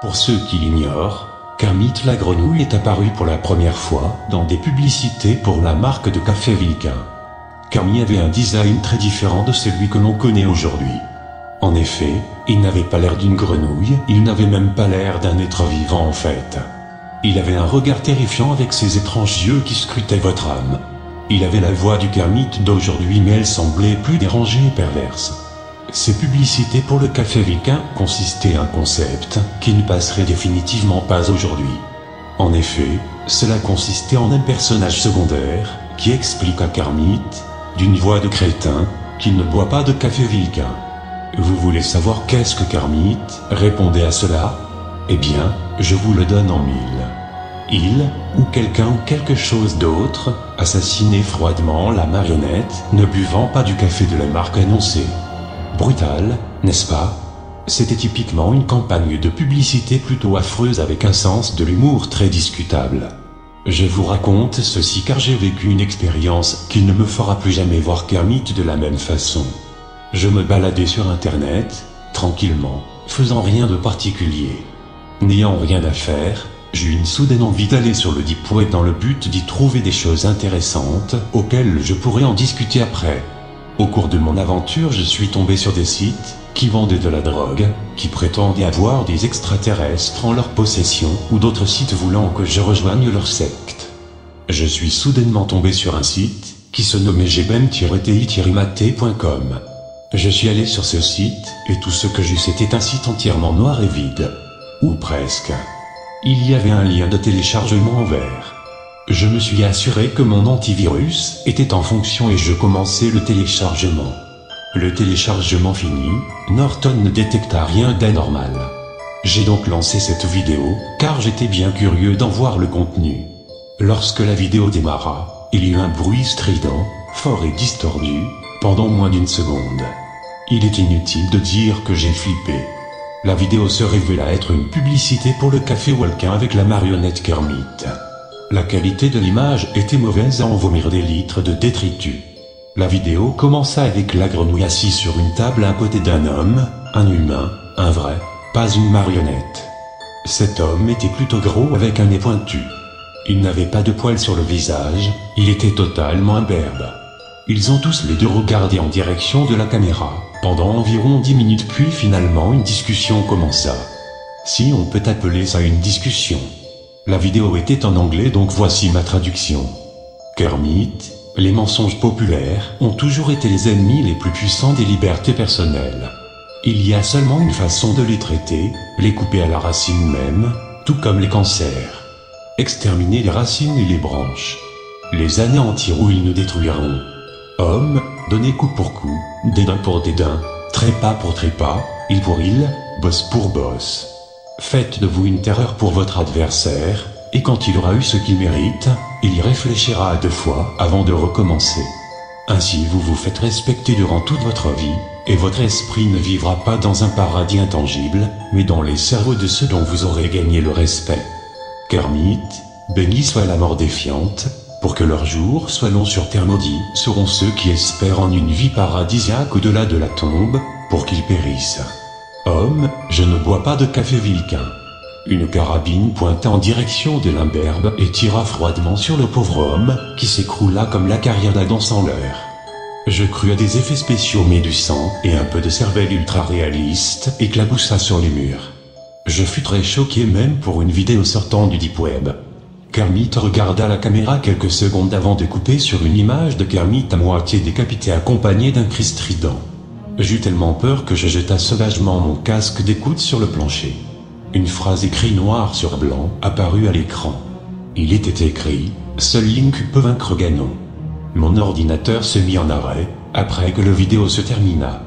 Pour ceux qui l'ignorent, Kermit la grenouille est apparu pour la première fois dans des publicités pour la marque de café Vilquin. Kermit avait un design très différent de celui que l'on connaît aujourd'hui. En effet, il n'avait pas l'air d'une grenouille, il n'avait même pas l'air d'un être vivant en fait. Il avait un regard terrifiant avec ses étranges yeux qui scrutaient votre âme. Il avait la voix du Kermit d'aujourd'hui mais elle semblait plus dérangée et perverse. Ces publicités pour le café Vilquin consistaient un concept qui ne passerait définitivement pas aujourd'hui. En effet, cela consistait en un personnage secondaire qui explique à Kermit, d'une voix de crétin, qu'il ne boit pas de café Vilquin. Vous voulez savoir qu'est-ce que Kermit répondait à cela? Eh bien, je vous le donne en mille. Il, ou quelqu'un ou quelque chose d'autre, assassinait froidement la marionnette, ne buvant pas du café de la marque annoncée. Brutal, n'est-ce pas? C'était typiquement une campagne de publicité plutôt affreuse avec un sens de l'humour très discutable. Je vous raconte ceci car j'ai vécu une expérience qui ne me fera plus jamais voir Kermit de la même façon. Je me baladais sur internet, tranquillement, faisant rien de particulier. N'ayant rien à faire, j'ai eu une soudaine envie d'aller sur le Deep Web dans le but d'y trouver des choses intéressantes auxquelles je pourrais en discuter après. Au cours de mon aventure, je suis tombé sur des sites qui vendaient de la drogue, qui prétendaient avoir des extraterrestres en leur possession ou d'autres sites voulant que je rejoigne leur secte. Je suis soudainement tombé sur un site qui se nommait gbem-ti-mate.com. Je suis allé sur ce site et tout ce que j'eus c'était un site entièrement noir et vide. Ou presque. Il y avait un lien de téléchargement en vert. Je me suis assuré que mon antivirus était en fonction et je commençais le téléchargement. Le téléchargement fini, Norton ne détecta rien d'anormal. J'ai donc lancé cette vidéo, car j'étais bien curieux d'en voir le contenu. Lorsque la vidéo démarra, il y eut un bruit strident, fort et distordu, pendant moins d'une seconde. Il est inutile de dire que j'ai flippé. La vidéo se révéla être une publicité pour le café Vilquin avec la marionnette Kermit. La qualité de l'image était mauvaise à en vomir des litres de détritus. La vidéo commença avec la grenouille assise sur une table à côté d'un homme, un humain, un vrai, pas une marionnette. Cet homme était plutôt gros avec un nez pointu. Il n'avait pas de poils sur le visage, il était totalement imberbe. Ils ont tous les deux regardé en direction de la caméra, pendant environ 10 minutes puis finalement une discussion commença. Si on peut appeler ça une discussion. La vidéo était en anglais donc voici ma traduction. Kermit, les mensonges populaires ont toujours été les ennemis les plus puissants des libertés personnelles. Il y a seulement une façon de les traiter, les couper à la racine même, tout comme les cancers. Exterminer les racines et les branches. Les anéantir ou ils nous détruiront. Hommes, donnez coup pour coup, dédain pour dédain, trépas pour trépas, il pour il, boss pour boss. Faites de vous une terreur pour votre adversaire, et quand il aura eu ce qu'il mérite, il y réfléchira à 2 fois avant de recommencer. Ainsi vous vous faites respecter durant toute votre vie, et votre esprit ne vivra pas dans un paradis intangible, mais dans les cerveaux de ceux dont vous aurez gagné le respect. Kermit, béni soit la mort défiante, pour que leurs jours soient longs sur terre maudits seront ceux qui espèrent en une vie paradisiaque au-delà de la tombe, pour qu'ils périssent. Homme, je ne bois pas de café Vilquin. Une carabine pointa en direction de l'imberbe et tira froidement sur le pauvre homme, qui s'écroula comme la carrière d'Adam sans l'heure. Je crus à des effets spéciaux mais du sang et un peu de cervelle ultra réaliste éclaboussa sur les murs. Je fus très choqué même pour une vidéo sortant du Deep Web. Kermit regarda la caméra quelques secondes avant de couper sur une image de Kermit à moitié décapité accompagné d'un cri strident. J'eus tellement peur que je jeta sauvagement mon casque d'écoute sur le plancher. Une phrase écrite noir sur blanc apparut à l'écran. Il était écrit « Seul Link peut vaincre Ganon ». Mon ordinateur se mit en arrêt, après que la vidéo se termina.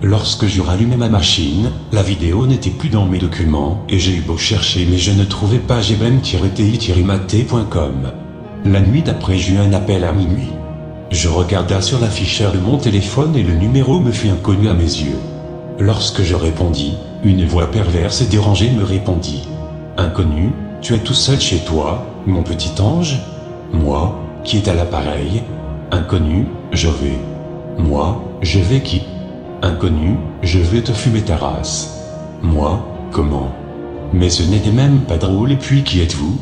Lorsque j'eus rallumé ma machine, la vidéo n'était plus dans mes documents et j'ai eu beau chercher mais je ne trouvais pas gbem-ti-mate.com. La nuit d'après j'eus un appel à minuit. Je regarda sur l'afficheur de mon téléphone et le numéro me fut inconnu à mes yeux. Lorsque je répondis, une voix perverse et dérangée me répondit. « Inconnu, tu es tout seul chez toi, mon petit ange ?» Moi, qui est à l'appareil. « Inconnu, je vais. » Moi, je vais qui ? « Inconnu, je vais te fumer ta race. » Moi, comment ? Mais ce n'était même pas drôle. Et puis qui êtes-vous?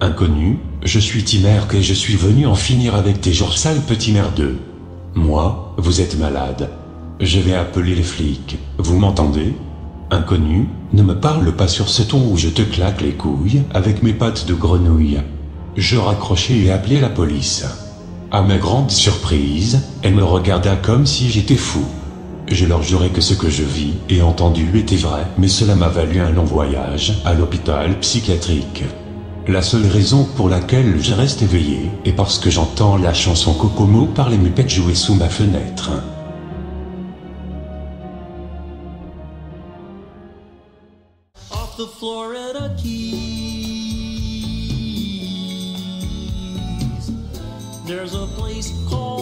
Inconnu, je suis Timerk et je suis venu en finir avec tes jours sales petits merdeux. Moi, vous êtes malade. Je vais appeler les flics, vous m'entendez? Inconnu, ne me parle pas sur ce ton ou je te claque les couilles avec mes pattes de grenouille. Je raccrochai et appelai la police. À ma grande surprise, elle me regarda comme si j'étais fou. Je leur jurai que ce que je vis et entendu était vrai, mais cela m'a valu un long voyage à l'hôpital psychiatrique. La seule raison pour laquelle je reste éveillé est parce que j'entends la chanson Kokomo par les Muppets jouer sous ma fenêtre. Off the Florida Keys, there's a place called